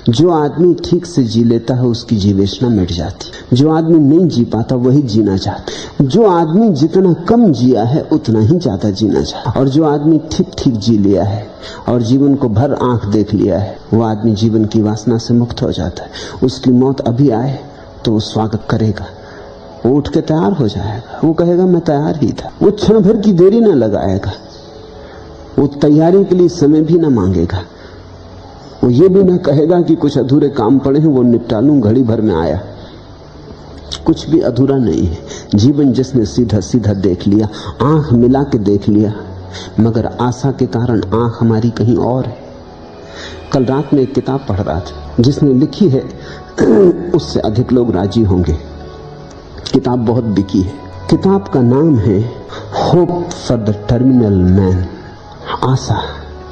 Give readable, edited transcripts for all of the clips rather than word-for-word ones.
जो आदमी ठीक से जी लेता है उसकी जीवेशना मिट जाती। जो आदमी नहीं जी पाता वही जीना चाहता। जो आदमी जितना कम जिया है उतना ही ज्यादा जीना चाहता। और जो आदमी ठीक ठीक जी लिया है और जीवन को भर आंख देख लिया है, वो आदमी जीवन की वासना से मुक्त हो जाता है। उसकी मौत अभी आए तो वो स्वागत करेगा, वो उठ के तैयार हो जाएगा, वो कहेगा मैं तैयार ही था। वो क्षण भर की देरी न लगाएगा, वो तैयारी के लिए समय भी न मांगेगा। वो ये भी ना कहेगा कि कुछ अधूरे काम पड़े हैं वो निपटा लूं, घड़ी भर में आया। कुछ भी अधूरा नहीं है। जीवन जिसने सीधा सीधा देख लिया, आंख मिला के देख लिया, मगर आशा के कारण आंख हमारी कहीं और है। कल रात में एक किताब पढ़ रहा था, जिसने लिखी है उससे अधिक लोग राजी होंगे। किताब बहुत बिकी है। किताब का नाम है hope for the terminal man, आशा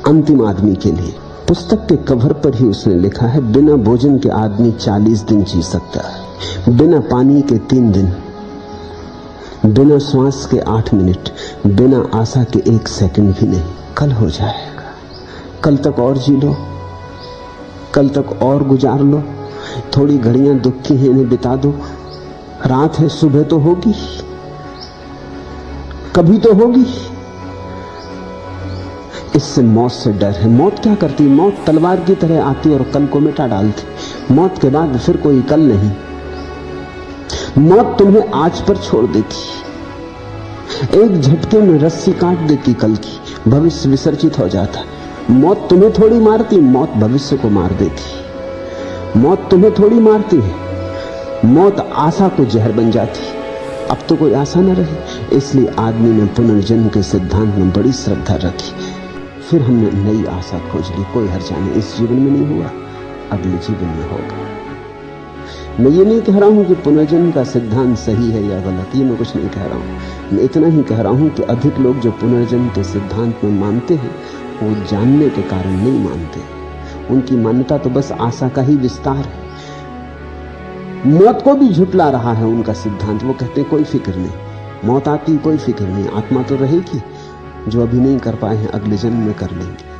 अंतिम आदमी के लिए। पुस्तक के कवर पर ही उसने लिखा है, बिना भोजन के आदमी 40 दिन जी सकता है, बिना पानी के 3 दिन, बिना श्वास के 8 मिनट, बिना आशा के 1 सेकंड भी नहीं। कल हो जाएगा, कल तक और जी लो, कल तक और गुजार लो। थोड़ी घड़ियां दुख की हैं, इन्हें बिता दो। रात है, सुबह तो होगी, कभी तो होगी। इससे मौत से डर है। मौत क्या करती? मौत तलवार की तरह आती और कल को मिटा डालती। मौत के बाद फिर कोई कल नहीं। मौत तुम्हें आज पर छोड़ देती, एक झटके में रस्सी काट देती कल की, भविष्य विसर्जित हो जाता। मौत तुम्हें थोड़ी मारती, मौत भविष्य को मार देती। मौत तुम्हें थोड़ी मारती है, मौत आशा को जहर बन जाती। अब तो कोई आशा न रही, इसलिए आदमी ने पुनर्जन्म के सिद्धांत में बड़ी श्रद्धा रखी। फिर हमने नई आशा खोज ली, कोई हर्जा नहीं, इस जीवन में नहीं हुआ, अगले जीवन में होगा। मैं ये नहीं कह रहा हूं कि पुनर्जन्म का सिद्धांत सही है या गलत, ये मैं कुछ नहीं कह रहा हूं। मैं इतना ही कह रहा हूं कि अधिक लोग जो पुनर्जन्म के सिद्धांत में मानते हैं, वो जानने के कारण नहीं मानते। उनकी मान्यता तो बस आशा का ही विस्तार है। मौत को भी झुटला रहा है उनका सिद्धांत। वो कहते हैं कोई फिक्र नहीं, मौत आती कोई फिक्र नहीं, आत्मा तो रहेगी, जो अभी नहीं कर पाए हैं अगले जन्म में कर लेंगे।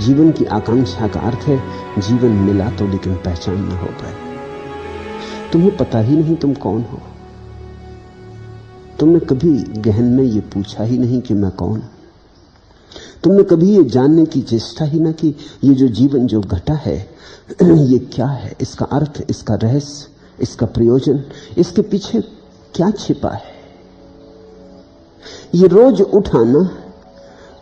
जीवन की आकांक्षा का अर्थ है जीवन मिला तो लेकिन पहचान न हो पाए। तुम्हें पता ही नहीं तुम कौन हो। तुमने कभी गहन में ये पूछा ही नहीं कि मैं कौन। तुमने कभी ये जानने की चेष्टा ही ना की ये जो जीवन जो घटा है ये क्या है, इसका अर्थ, इसका रहस्य, इसका प्रयोजन, इसके पीछे क्या छिपा है। ये रोज उठाना,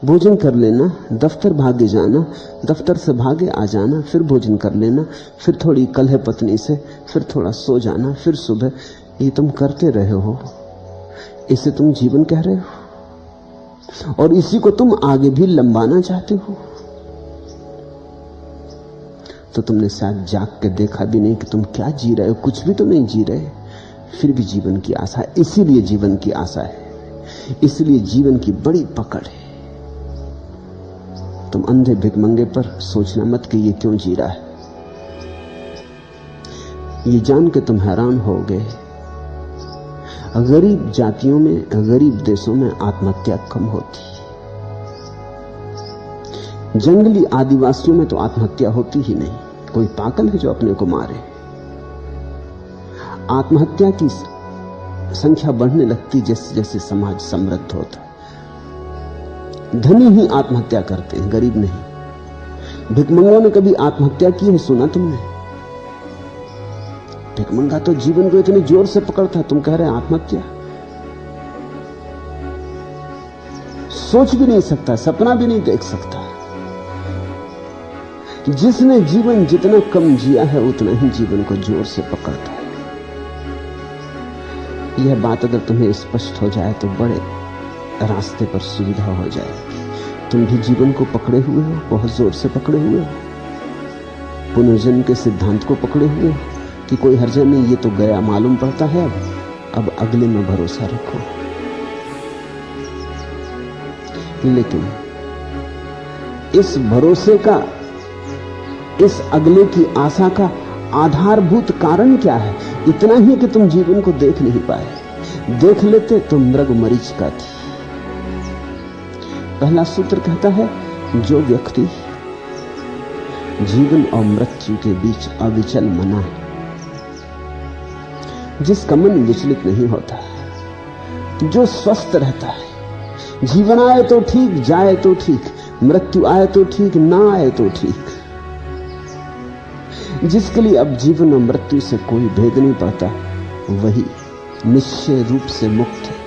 भोजन कर लेना, दफ्तर भागे जाना, दफ्तर से भागे आ जाना, फिर भोजन कर लेना, फिर थोड़ी कलह पत्नी से, फिर थोड़ा सो जाना, फिर सुबह, ये तुम करते रहे हो, इसे तुम जीवन कह रहे हो और इसी को तुम आगे भी लंबाना चाहते हो। तो तुमने शायद जाग के देखा भी नहीं कि तुम क्या जी रहे हो। कुछ भी तो नहीं जी रहे, फिर भी जीवन की आशा है। इसीलिए जीवन की आशा है, इसलिए जीवन की बड़ी पकड़ है। तुम अंधे भिखमंगे पर सोचना मत कि ये क्यों जी रहा है। ये जान के तुम हैरान हो गए, गरीब जातियों में, गरीब देशों में आत्महत्या कम होती। जंगली आदिवासियों में तो आत्महत्या होती ही नहीं। कोई पागल है जो अपने को मारे। आत्महत्या की संख्या बढ़ने लगती जैसे जैसे समाज समृद्ध होता। धनी ही आत्महत्या करते हैं, गरीब नहीं। भिखमंगों ने कभी आत्महत्या की है सुना तुमने? भिखमंगा तो जीवन को इतने जोर से पकड़ता है, तुम कह रहे आत्महत्या। सोच भी नहीं सकता, सपना भी नहीं देख सकता। जिसने जीवन जितना कम जिया है उतना ही जीवन को जोर से पकड़ता है। यह बात अगर तुम्हें स्पष्ट हो जाए तो बड़े रास्ते पर सुविधा हो जाएगी। तुम भी जीवन को पकड़े हुए हो, बहुत जोर से पकड़े हुए हो, पुनर्जन्म के सिद्धांत को पकड़े हुए हो कि कोई हर्जा नहीं, ये तो गया मालूम पड़ता है, अब अगले में भरोसा रखो। लेकिन इस भरोसे का, इस अगले की आशा का आधारभूत कारण क्या है? इतना ही कि तुम जीवन को देख नहीं पाए। देख लेते तो मृग मरीचिका थी। पहला सूत्र कहता है, जो व्यक्ति जीवन और मृत्यु के बीच अविचल मना है। जिसका मन विचलित नहीं होता, जो स्वस्थ रहता है। जीवन आए तो ठीक, जाए तो ठीक, मृत्यु आए तो ठीक, ना आए तो ठीक। जिसके लिए अब जीवन और मृत्यु से कोई भेद नहीं पड़ता, वही निश्चय रूप से मुक्त है।